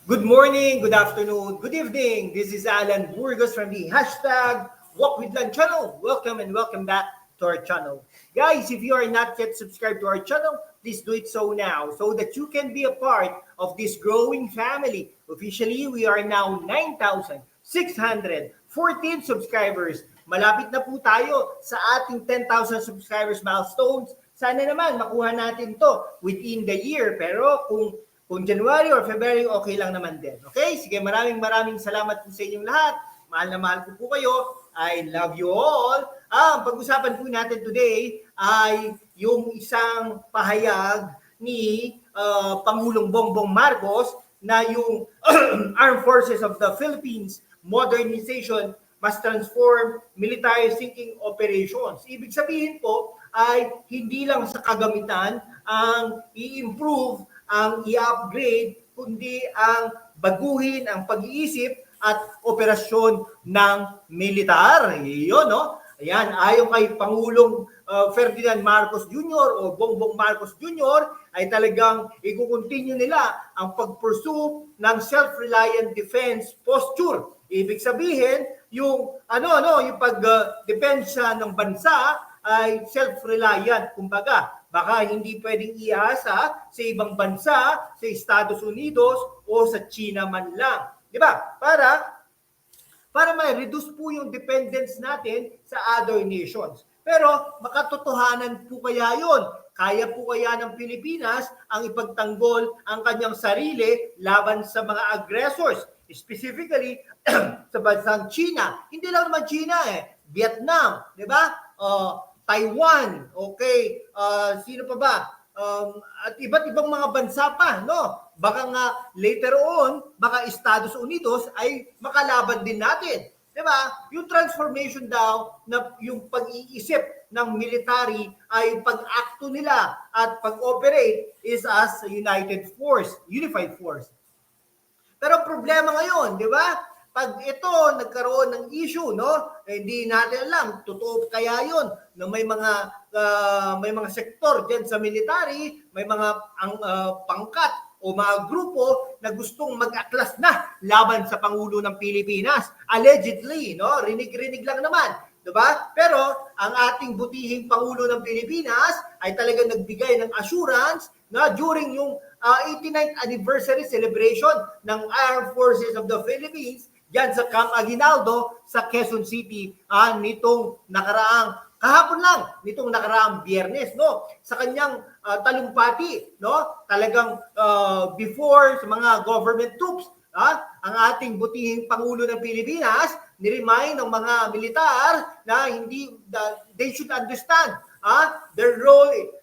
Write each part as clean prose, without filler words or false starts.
Good morning, good afternoon, good evening. This is Alan Burgos from the hashtag Walk with Lan channel. Welcome and welcome back to our channel. Guys, if you are not yet subscribed to our channel, please do it so now so that you can be a part of this growing family. Officially, we are now 9,614 subscribers. Malapit na po tayo sa ating 10,000 subscribers milestones. Sana naman makuha natin to within the year. Pero kung January or February, okay lang naman din. Okay? Sige, maraming salamat po sa inyong lahat. Mahal na mahal ko po kayo. I love you all. Ang pag-usapan po natin today ay yung isang pahayag ni Pangulong Bongbong Marcos na yung Armed Forces of the Philippines modernization must transform military seeking operations. Ibig sabihin po ay hindi lang sa kagamitan ang i-improve, ang i-upgrade, kundi ang baguhin ang pag-iisip at operasyon ng militar. Iyon, no? Ayan, ayon kay Pangulong Ferdinand Marcos Jr. o Bongbong Marcos Jr. ay talagang i-continue nila ang pag-pursue ng self-reliant defense posture. Ibig sabihin, yung yung pag-depensa ng bansa ay self-reliant. Kumbaga, baka hindi pwedeng iasa sa ibang bansa, sa Estados Unidos o sa China man lang. Di ba? Para ma-reduce po yung dependence natin sa other nations. Pero makatotohanan po kaya yon? Kaya po kaya ng Pilipinas ang ipagtanggol ang kanyang sarili laban sa mga aggressors? Specifically, sa bansang China. Hindi lang naman China Vietnam, di ba? Taiwan, okay? Sino pa ba? At iba't ibang mga bansa pa, no? Baka nga later on, baka Estados Unidos ay makalaban din natin. Di ba? Yung transformation daw, na yung pag-iisip ng military ay pag-acto nila at pag-operate is as a united force. Pero problema ngayon, di ba? Pag ito nagkaroon ng issue, no? Hindi natin alam, totoo kaya 'yon na may mga sektor diyan sa military, may mga pangkat o mga grupo na gustong mag-atlas na laban sa Pangulo ng Pilipinas. Allegedly, no? Rinig-rinig lang naman, 'di ba? Pero ang ating butihing Pangulo ng Pilipinas ay talagang nagbigay ng assurance na during yung 89th anniversary celebration ng Armed Forces of the Philippines diyan sa Camp Aguinaldo sa Quezon City nitong nakaraang Biyernes, no? Sa kanyang talumpati, no? Talagang before sa mga government troops, ang ating butihing Pangulo ng Pilipinas ni-remind ng mga militar na they should understand their role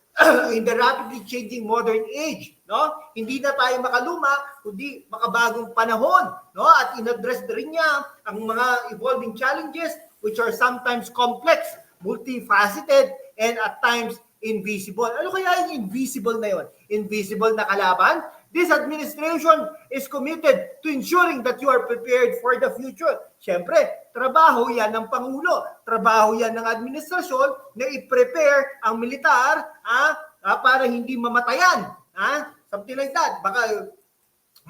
in the rapidly changing modern age, no? Hindi na tayo makaluma, kundi makabagong panahon, no? At in-address rin niya ang mga evolving challenges which are sometimes complex, multifaceted, and at times invisible. Ano kaya yung invisible na yon? Invisible na kalaban? This administration is committed to ensuring that you are prepared for the future. Siyempre, trabaho yan ng Pangulo. Trabaho yan ng administrasyon na i-prepare ang militar para hindi mamatayan. Something like that. Baka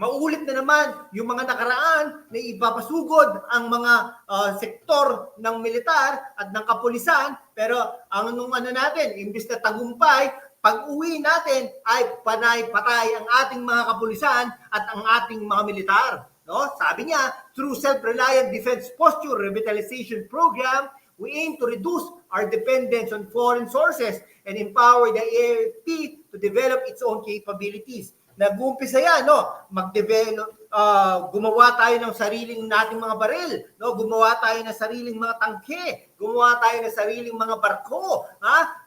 mauulit na naman yung mga nakaraan na ipapasugod ang mga sektor ng militar at ng kapulisan. Pero ang natin, imbis na tagumpay, pag-uwi natin ay panay-patay ang ating mga kapulisan at ang ating mga militar. No? Sabi niya, through self-reliant defense posture revitalization program, we aim to reduce our dependence on foreign sources and empower the AFP to develop its own capabilities. Nag-uumpisa yan, no? Mag-develop, gumawa tayo ng sariling nating mga baril, no? Gumawa tayo ng sariling mga tangke, gumawa tayo ng sariling mga barko,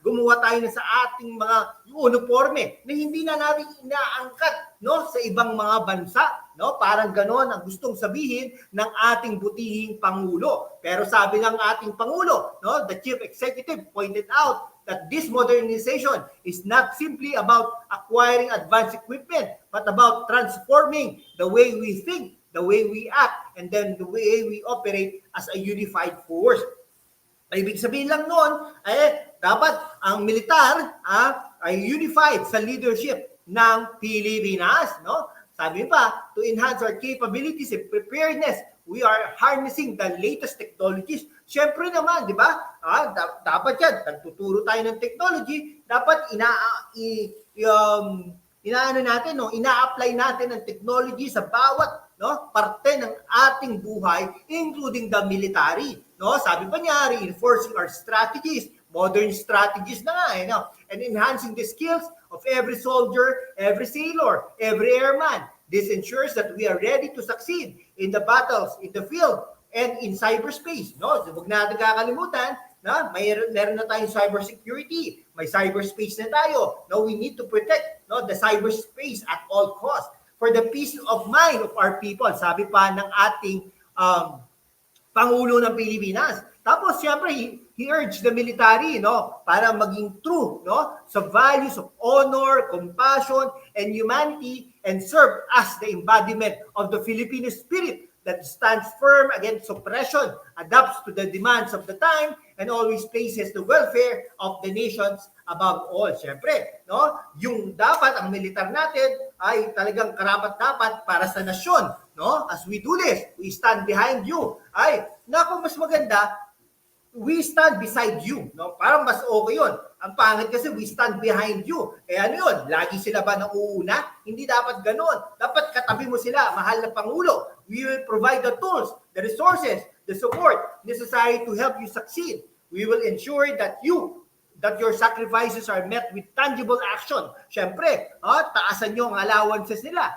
gumawa tayo ng sa ating mga uniforme na hindi na natin inaangkat, no, sa ibang mga bansa, no? Parang ganon ang gustong sabihin ng ating butihing Pangulo. Pero sabi ng ating Pangulo, no, the Chief Executive pointed out that this modernization is not simply about acquiring advanced equipment, but about transforming the way we think, the way we act, and then the way we operate as a unified force. Ibig sabihin lang noon, dapat ang militar ay unified sa leadership ng Pilipinas, no? Sabi pa, to enhance our capabilities and preparedness, we are harnessing the latest technologies. Siyempre naman, di ba? Dapat yan, nagtuturo tayo ng technology, dapat inaano natin, no? Ina-apply natin ang technology sa bawat parte ng ating buhay, including the military. No? Sabi pa niya, reinforcing our strategies, modern strategies na nga, and enhancing the skills of every soldier, every sailor, every airman. This ensures that we are ready to succeed in the battles, in the field, and in cyberspace. No? So, huwag natin kakalimutan na meron na tayong cybersecurity. May cyberspace na tayo. No, we need to protect the cyberspace at all costs for the peace of mind of our people. Sabi pa ng ating Pangulo ng Pilipinas. Tapos, siyempre, he urged the military, para maging true, sa values of honor, compassion, and humanity, and serve as the embodiment of the Filipino spirit that stands firm against oppression, adapts to the demands of the time, and always places the welfare of the nations above all. Siyempre, yung dapat, ang militar natin, ay talagang karapat-dapat para sa nasyon. As we do this, we stand behind you. Mas maganda, we stand beside you. Parang mas okay yun. Ang pangit kasi we stand behind you. Ano yun? Lagi sila ba nauuna? Hindi dapat ganon. Dapat katabi mo sila, mahal na Pangulo. We will provide the tools, the resources, the support necessary to help you succeed. We will ensure that your sacrifices are met with tangible action. Siyempre, taasan nyo ang allowances nila.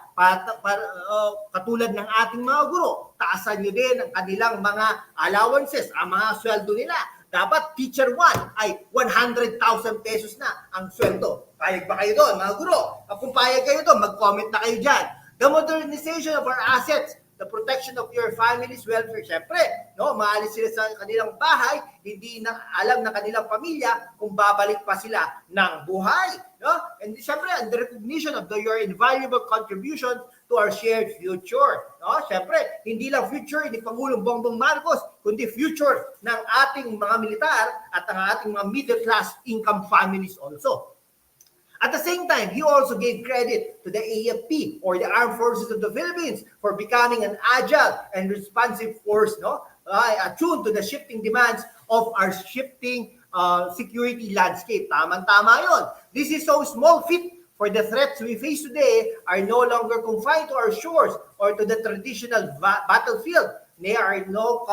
Katulad ng ating mga guro, taasan nyo din ang kanilang mga allowances, ang mga sweldo nila. Dapat teacher 1 ay 100,000 pesos na ang sweldo. Payag ba kayo doon, mga guro? Kung payag kayo doon, mag-comment na kayo dyan. The modernization of our assets, the protection of your family's welfare. Siyempre, maalis sila sa kanilang bahay, hindi na alam ng kanilang pamilya kung babalik pa sila ng buhay. And siyempre, and the recognition of your invaluable contribution to our shared future. Siyempre, hindi lang future ni Pangulong Bongbong Marcos, kundi future ng ating mga militar at ang ating mga middle class income families also. At the same time, he also gave credit to the AFP or the Armed Forces of the Philippines for becoming an agile and responsive force, attuned to the shifting demands of our shifting security landscape. Tama-tama yun. This is so small fit for the threats we face today are no longer confined to our shores or to the traditional battlefield. They are now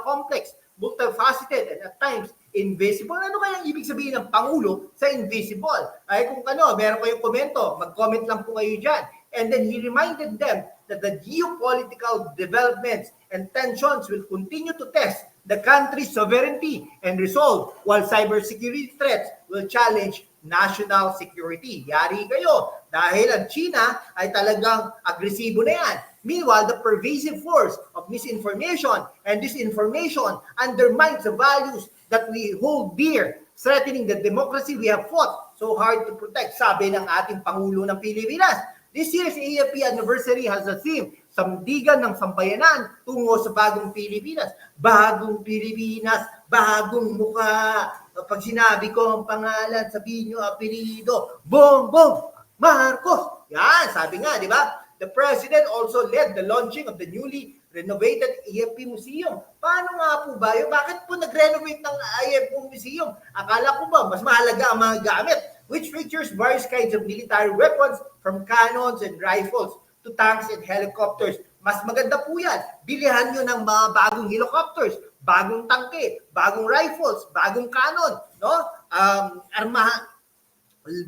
complex, multifaceted, and at times invisible. Ano kaya ibig sabihin ng Pangulo sa invisible? Kung meron kayong komento, mag-comment lang po kayo dyan. And then he reminded them that the geopolitical developments and tensions will continue to test the country's sovereignty and resolve, while cybersecurity threats will challenge national security. Yari kayo, dahil ang China ay talagang agresibo na yan. Meanwhile, the pervasive force of misinformation and disinformation undermines the values that we hold dear, threatening the democracy we have fought so hard to protect, sabi ng ating Pangulo ng Pilipinas. This year's AFP anniversary has a theme, Sandigan ng Sambayanan tungo sa bagong Pilipinas. Bagong Pilipinas, bagong mukha. Pag sinabi ko ang pangalan, sabihin nyo apelido, Bongbong Marcos. Yan, sabi nga, di ba? The President also led the launching of the newly renovated AFP Museum. Paano nga po ba yun? Bakit po nag-renovate ng AFP Museum? Akala ko ba mas mahalaga ang mga gamit, which features various kinds of military weapons from cannons and rifles to tanks and helicopters. Mas maganda po yan. Bilihan nyo ng mga bagong helicopters, bagong tangke, bagong rifles, bagong cannon,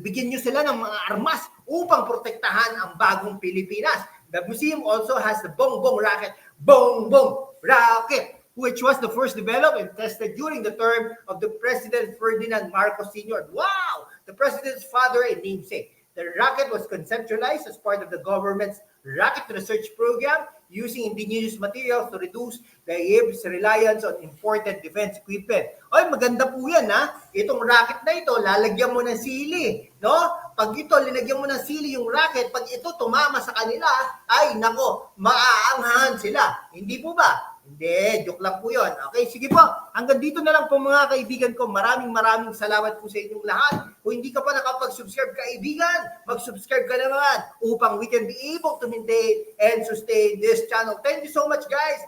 bigyan nyo sila ng mga armas upang protektahan ang bagong Pilipinas. The museum also has the Bongbong Rocket, which was the first developed and tested during the term of the President Ferdinand Marcos Sr. Wow! The President's father and namesake. The rocket was conceptualized as part of the government's rocket research program using indigenous materials to reduce the IAB's reliance on imported defense equipment. Ay, maganda po yan, ha? Itong rocket na ito, lalagyan mo ng sili, Pag ito, linagyan mo ng sili yung rocket, pag ito tumama sa kanila, ay, nako, maaanghan sila. Hindi po ba? Hindi, joke lang po yun. Okay, sige po. Hanggang dito na lang po mga kaibigan ko. Maraming salamat po sa inyong lahat. Kung hindi ka pa nakapag-subscribe kaibigan, mag-subscribe ka naman upang we can be able to maintain and sustain this channel. Thank you so much guys.